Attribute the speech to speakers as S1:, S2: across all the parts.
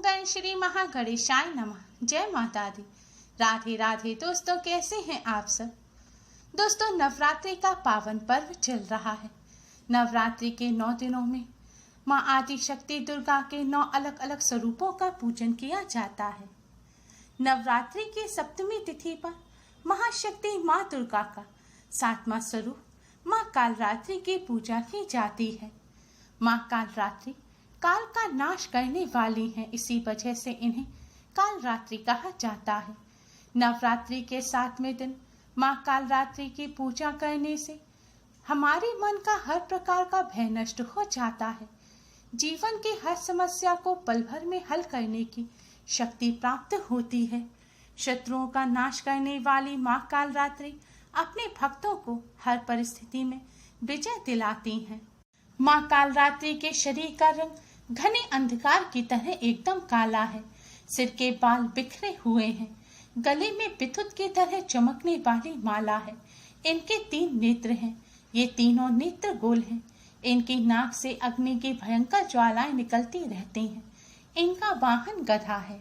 S1: गण श्री महागणेशाय नमः। जय माता दी। राधे राधे दोस्तों, कैसे हैं आप सब। दोस्तों, नवरात्रि का पावन पर्व चल रहा है। नवरात्रि के 9 दिनों में माँ आदि शक्ति दुर्गा के 9 अलग अलग स्वरूपों का पूजन किया जाता है। नवरात्रि की सप्तमी तिथि पर महाशक्ति माँ दुर्गा का 7वां स्वरूप माँ कालरात्रि की पूजा की जाती है। माँ कालरात्रि काल का नाश करने वाली हैं, इसी वजह से इन्हें कालरात्रि कहा जाता है। नवरात्रि के 7वें दिन माँ कालरात्रि की पूजा करने से हमारे मन का हर प्रकार का भय नष्ट हो जाता है। जीवन की हर समस्या को पल भर में हल करने की शक्ति प्राप्त होती है। शत्रुओं का नाश करने वाली माँ कालरात्रि अपने भक्तों को हर परिस्थिति में विजय दिलाती हैं। माँ कालरात्रि के शरीर का रंग घने अंधकार की तरह एकदम काला है। सिर के बाल बिखरे हुए हैं। गले में विद्युत की तरह चमकने वाली माला है। इनके 3 नेत्र हैं। ये तीनों नेत्र गोल हैं। इनकी नाक से अग्नि की भयंकर ज्वालाएं निकलती रहती हैं। इनका वाहन गधा है।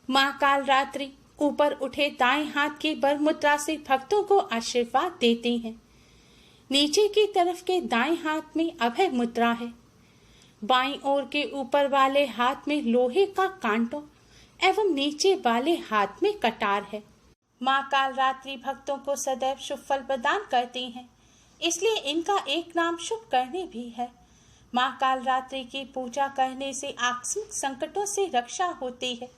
S1: माँ कालरात्रि ऊपर उठे दाएं हाथ की बर मुद्रा से भक्तों को आशीर्वाद देती हैं। नीचे की तरफ के दाएं हाथ में अभय मुद्रा है। बाईं ओर के ऊपर वाले हाथ में लोहे का कांटो एवं नीचे वाले हाथ में कटार है। माँ कालरात्रि भक्तों को सदैव शुभ फल प्रदान करती हैं, इसलिए इनका एक नाम शुभ करनी भी है। माँ कालरात्रि की पूजा करने से आकस्मिक संकटों से रक्षा होती है।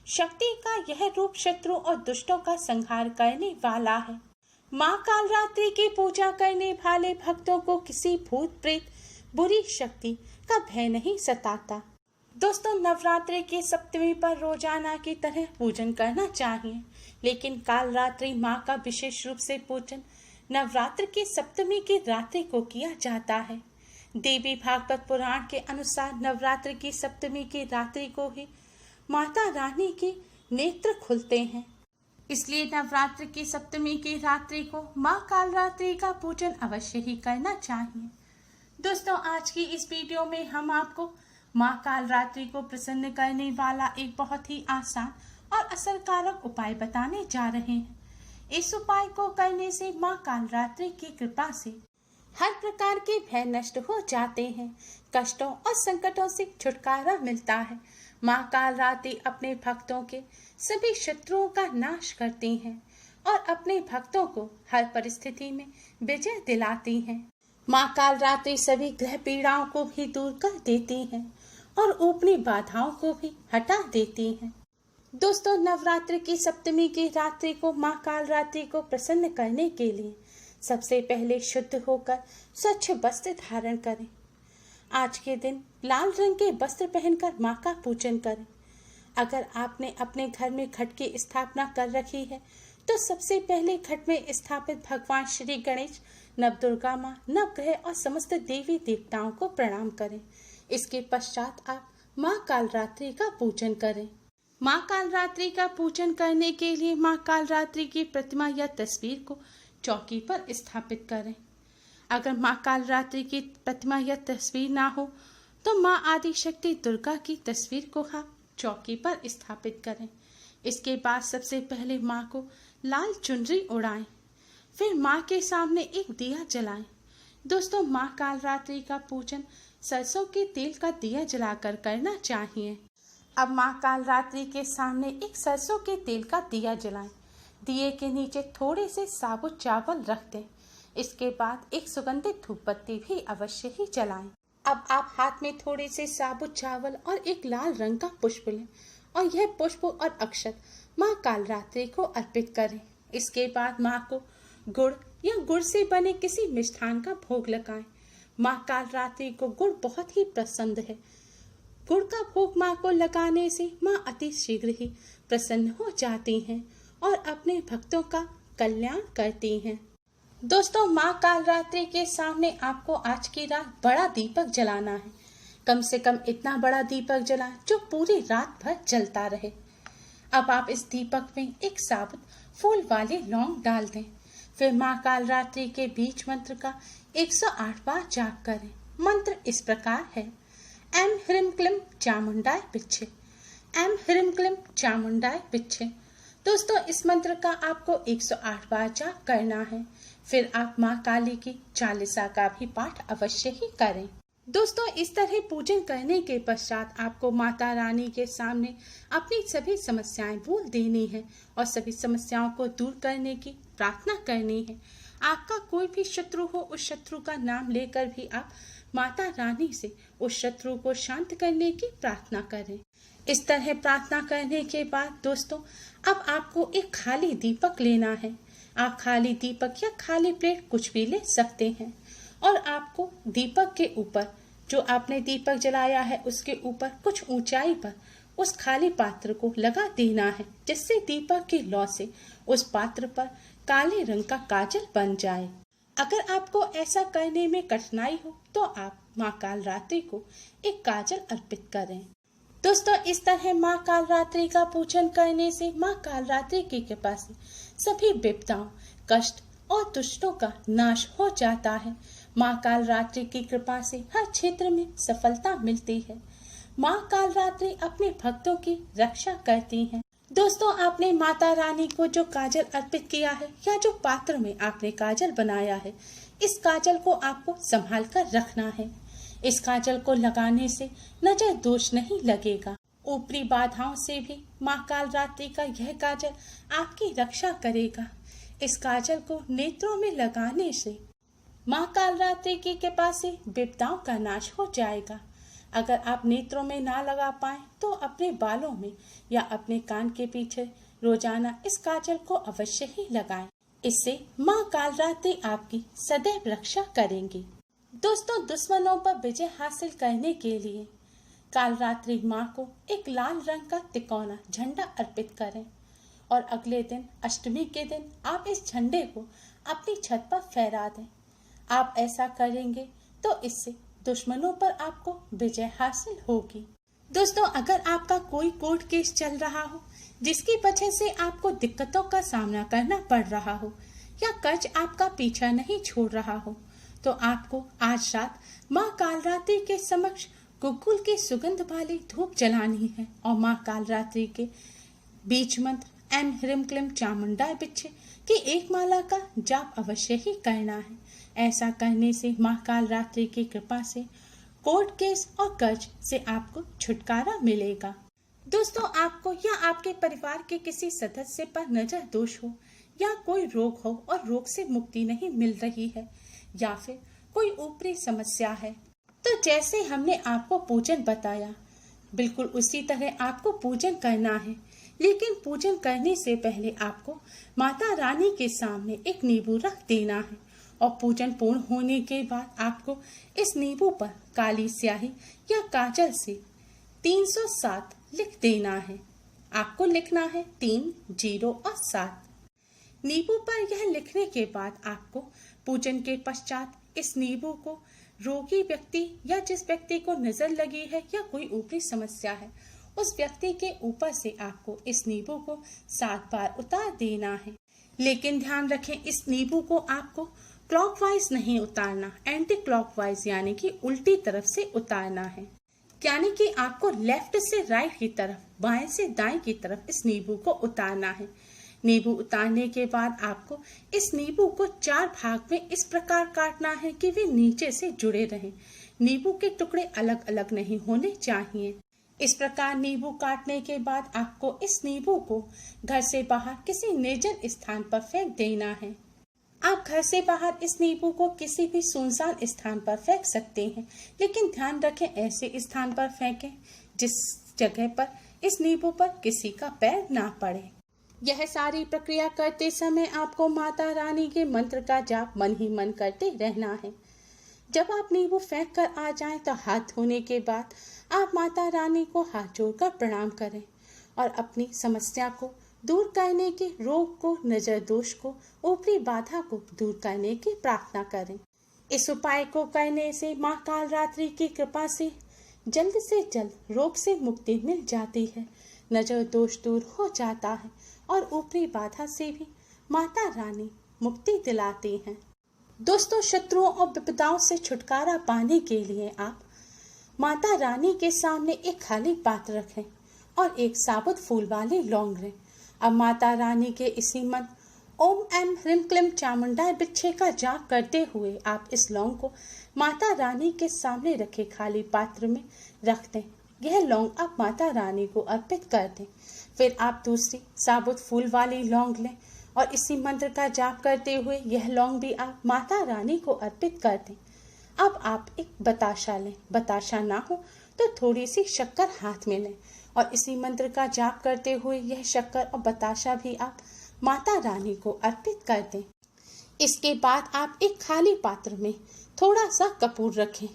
S1: शक्ति का यह रूप शत्रु और दुष्टों का संहार करने वाला है। माँ कालरात्रि की पूजा करने वाले भक्तों को किसी भूत प्रेत बुरी शक्ति का भय नहीं सताता। दोस्तों, नवरात्रि की सप्तमी पर रोजाना की तरह पूजन करना चाहिए, लेकिन कालरात्रि माँ का विशेष रूप से पूजन नवरात्र की सप्तमी की रात्रि को किया जाता है। देवी भागवत पुराण के अनुसार नवरात्र की सप्तमी की रात्रि को ही माता रानी के नेत्र खुलते हैं, इसलिए नवरात्र की सप्तमी की रात्रि को माँ कालरात्रि का पूजन अवश्य ही करना चाहिए। दोस्तों, आज की इस वीडियो में हम आपको माँ कालरात्रि को प्रसन्न करने वाला एक बहुत ही आसान और असरकारक उपाय बताने जा रहे हैं। इस उपाय को करने से माँ कालरात्रि की कृपा से हर प्रकार के भय नष्ट हो जाते हैं। कष्टों और संकटों से छुटकारा मिलता है। माँ कालरात्रि अपने भक्तों के सभी शत्रुओं का नाश करती हैं और अपने भक्तों को हर परिस्थिति में विजय दिलाती हैं। माँ कालरात्रि सभी ग्रह पीड़ाओं को भी दूर कर देती हैं और ऊपरी बाधाओं को भी हटा देती हैं। दोस्तों, नवरात्रि की सप्तमी की रात्रि को माँ कालरात्रि को प्रसन्न करने के लिए सबसे पहले शुद्ध होकर स्वच्छ वस्त्र धारण करें। आज के दिन लाल रंग के वस्त्र पहनकर माँ का पूजन करें। अगर आपने अपने घर में घट की स्थापना कर रखी है तो सबसे पहले घट में स्थापित भगवान श्री गणेश, नवदुर्गा माँ, नवग्रह और समस्त देवी देवताओं को प्रणाम करें। इसके पश्चात आप माँ कालरात्रि का पूजन करें। माँ कालरात्रि का पूजन करने के लिए माँ कालरात्रि की प्रतिमा या तस्वीर को चौकी पर स्थापित करें। अगर माँ कालरात्रि की प्रतिमा या तस्वीर ना हो तो माँ आदि शक्ति दुर्गा की तस्वीर को आप चौकी पर स्थापित करें। इसके बाद सबसे पहले माँ को लाल चुनरी उड़ाएं, फिर माँ के सामने एक दिया जलाएं। दोस्तों, माँ कालरात्रि का पूजन सरसों के तेल का दिया जलाकर करना चाहिए। अब माँ कालरात्रि के सामने एक सरसों के तेल का दिया जलाएं। दिए के नीचे थोड़े से साबुत चावल रख दें। इसके बाद एक सुगंधित धूपबत्ती भी अवश्य ही जलाएं। अब आप हाथ में थोड़े से साबुत चावल और एक लाल रंग का पुष्प लें और यह पुष्प और अक्षत माँ कालरात्रि को अर्पित करें। इसके बाद माँ को गुड़ या गुड़ से बने किसी मिष्ठान का भोग लगाएं। माँ कालरात्रि को गुड़ बहुत ही पसंद है। गुड़ का भोग माँ को लगाने से माँ अति शीघ्र ही प्रसन्न हो जाती हैं और अपने भक्तों का कल्याण करती हैं। दोस्तों, माँ कालरात्रि के सामने आपको आज की रात बड़ा दीपक जलाना है। कम से कम इतना बड़ा दीपक जलाएं जो पूरी रात भर जलता रहे। अब आप इस दीपक में एक साबुत फूल वाले लौंग डाल दें। फिर माँ कालरात्रि के बीज मंत्र का 108 बार जाप करें। मंत्र इस प्रकार है: ऐं ह्रीं क्लीं चामुंडाय विच्चे, एम ह्रीं क्लीं चामुंडाय विच्चे। दोस्तों, इस मंत्र का आपको 108 बार जाप करना है। फिर आप माँ काली की चालीसा का भी पाठ अवश्य ही करें। दोस्तों, इस तरह पूजन करने के पश्चात आपको माता रानी के सामने अपनी सभी समस्याएं बोल देनी है और सभी समस्याओं को दूर करने की प्रार्थना करनी है। आपका कोई भी शत्रु हो, उस शत्रु का नाम लेकर भी आप माता रानी से उस शत्रु को शांत करने की प्रार्थना करें। इस तरह प्रार्थना करने के बाद दोस्तों, अब आपको एक खाली दीपक लेना है। आप खाली दीपक या खाली प्लेट कुछ भी ले सकते हैं और आपको दीपक के ऊपर, जो आपने दीपक जलाया है उसके ऊपर कुछ ऊंचाई पर उस खाली पात्र को लगा देना है, जिससे दीपक की लौ से उस पात्र पर काले रंग का काजल बन जाए। अगर आपको ऐसा करने में कठिनाई हो तो आप माँ कालरात्रि को एक काजल अर्पित करें। दोस्तों, इस तरह माँ कालरात्रि का पूजन करने से माँ कालरात्रि की कृपा से सभी विपदाओं, कष्ट और दुष्टों का नाश हो जाता है। माँ कालरात्रि की कृपा से हर क्षेत्र में सफलता मिलती है। माँ कालरात्रि अपने भक्तों की रक्षा करती हैं। दोस्तों, आपने माता रानी को जो काजल अर्पित किया है या जो पात्र में आपने काजल बनाया है, इस काजल को आपको संभाल कर रखना है। इस काजल को लगाने से नजर दोष नहीं लगेगा। ऊपरी बाधाओं से भी माँ कालरात्रि का यह काजल आपकी रक्षा करेगा। इस काजल को नेत्रों में लगाने से माँ कालरात्रि की कृपा से विपदाओं का नाश हो जाएगा। अगर आप नेत्रों में ना लगा पाए तो अपने बालों में या अपने कान के पीछे रोजाना इस काजल को अवश्य ही लगाएं। इससे माँ कालरात्रि आपकी सदैव रक्षा करेंगी। दोस्तों, दुश्मनों पर विजय हासिल करने के लिए कालरात्रि माँ को एक लाल रंग का तिकोना झंडा अर्पित करें और अगले दिन अष्टमी के दिन आप इस झंडे को अपनी छत पर फहरा दें। आप ऐसा करेंगे तो इससे दुश्मनों पर आपको विजय हासिल होगी। दोस्तों, अगर आपका कोई कोर्ट केस चल रहा हो जिसकी वजह से आपको दिक्कतों का सामना करना पड़ रहा हो या कर्ज आपका पीछा नहीं छोड़ रहा हो, तो आपको आज रात माँ कालरात्रि के समक्ष गुग्गुल की सुगंध वाली धूप जलानी है और माँ कालरात्रि के बीज मंत्र एम ह्रीं क्लीं चामुंडाय विच्चे की एक माला का जाप अवश्य ही करना है। ऐसा करने से माँ कालरात्रि की कृपा से कोर्ट केस और कर्ज से आपको छुटकारा मिलेगा। दोस्तों, आपको या आपके परिवार के किसी सदस्य पर नजर दोष हो या कोई रोग हो और रोग से मुक्ति नहीं मिल रही है या फिर कोई ऊपरी समस्या है, तो जैसे हमने आपको पूजन बताया बिल्कुल उसी तरह आपको पूजन करना है। लेकिन पूजन करने से पहले आपको माता रानी के सामने एक नींबू रख देना है और पूजन पूर्ण होने के बाद आपको इस नींबू पर काली स्याही या काजल से 307 लिख देना है। आपको लिखना है 3, 0 और 7। नींबू पर यह लिखने के बाद आपको पूजन के पश्चात इस नींबू को रोगी व्यक्ति या जिस व्यक्ति को नजर लगी है या कोई ऊपरी समस्या है, उस व्यक्ति के ऊपर से आपको इस नींबू को 7 बार उतार देना है। लेकिन ध्यान रखें, इस नींबू को आपको क्लॉकवाइज नहीं उतारना, एंटी क्लॉकवाइज यानी कि उल्टी तरफ से उतारना है। यानी कि आपको लेफ्ट से राइट की तरफ, बाएं से दाएं की तरफ इस नींबू को उतारना है। नींबू उतारने के बाद आपको इस नींबू को 4 भाग में इस प्रकार काटना है कि वे नीचे से जुड़े रहें। नींबू के टुकड़े अलग अलग नहीं होने चाहिए। इस प्रकार नींबू काटने के बाद आपको इस नींबू को घर से बाहर किसी निर्जन स्थान पर फेंक देना है। आप घर से बाहर इस नींबू को किसी भी सुनसान स्थान पर फेंक सकते हैं, लेकिन ध्यान रखें ऐसे स्थान पर फेंकें जिस जगह पर इस नींबू पर किसी का पैर ना पड़े। यह सारी प्रक्रिया करते समय आपको माता रानी के मंत्र का जाप मन ही मन करते रहना है। जब आप नींबू फेंक कर आ जाएं तो हाथ धोने के बाद आप माता रानी को हाथ जोड़कर प्रणाम करें और अपनी समस्या को दूर करने की, रोग को, नजर दोष को, ऊपरी बाधा को दूर करने की प्रार्थना करें। इस उपाय को करने से माँ कालरात्रि की कृपा से जल्द से जल्द रोग से मुक्ति मिल जाती है, नजर दोष दूर हो जाता है और ऊपरी बाधा से भी माता रानी मुक्ति दिलाती हैं। दोस्तों, शत्रुओं और विपदाओं से छुटकारा पाने के लिए आप माता रानी के सामने एक खाली पात्र रखें और एक साबुत फूल वाली लौंग लें। अब माता रानी के इसी मंत्र ओम ऐं ह्रीं क्लीं चामुंडाय बिच्छे का जाप करते हुए आप इस लौंग को माता रानी के सामने रखे खाली पात्र में रख दें। यह लौंग आप माता रानी को अर्पित कर दें। फिर आप दूसरी साबुत फूल वाली लौंग लें और इसी मंत्र का जाप करते हुए यह लौंग भी आप माता रानी को अर्पित कर दें। अब आप एक बताशा लें। बताशा ना हो तो थोड़ी सी शक्कर हाथ में लें और इसी मंत्र का जाप करते हुए यह शक्कर और बताशा भी आप माता रानी को अर्पित कर दें। इसके बाद आप एक खाली पात्र में थोड़ा सा कपूर रखें।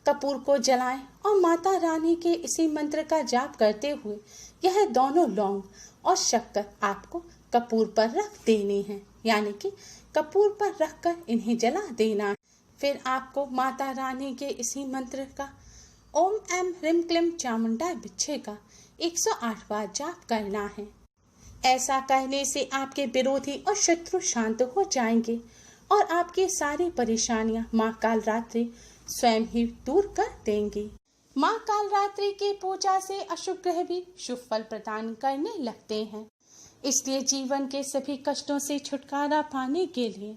S1: कपूर को जलाएं और माता रानी के इसी मंत्र का जाप करते हुए यह दोनों लौंग और शक्कर आपको कपूर पर रख देनी है, यानी कि कपूर पर रखकर इन्हें जला देना। फिर आपको माता रानी के इसी मंत्र का ओम ऐं ह्रीं क्लीं चामुंडाय बिच्छे का 108 बार जाप करना है। ऐसा करने से आपके विरोधी और शत्रु शांत हो जाएंगे और आपकी सारी परेशानियां माँ कालरात्रि स्वयं ही दूर कर देंगी। माँ कालरात्रि की पूजा से अशुभ ग्रह भी शुभ फल प्रदान करने लगते हैं। इसलिए जीवन के सभी कष्टों से छुटकारा पाने के लिए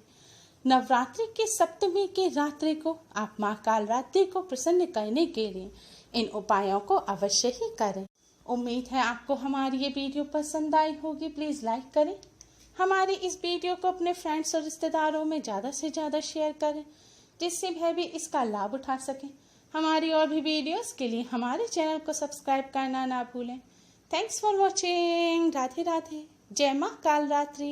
S1: नवरात्रि की सप्तमी की रात्रि को आप माँ कालरात्रि को प्रसन्न करने के लिए इन उपायों को अवश्य ही करें। उम्मीद है आपको हमारी ये वीडियो पसंद आई होगी। प्लीज़ लाइक करें। हमारी इस वीडियो को अपने फ्रेंड्स और रिश्तेदारों में ज़्यादा से ज़्यादा शेयर करें, जिससे वह भी इसका लाभ उठा सकें। हमारी और भी वीडियोस के लिए हमारे चैनल को सब्सक्राइब करना ना भूलें। Thanks for watching. Radhe Radhe. जय माँ कालरात्रि।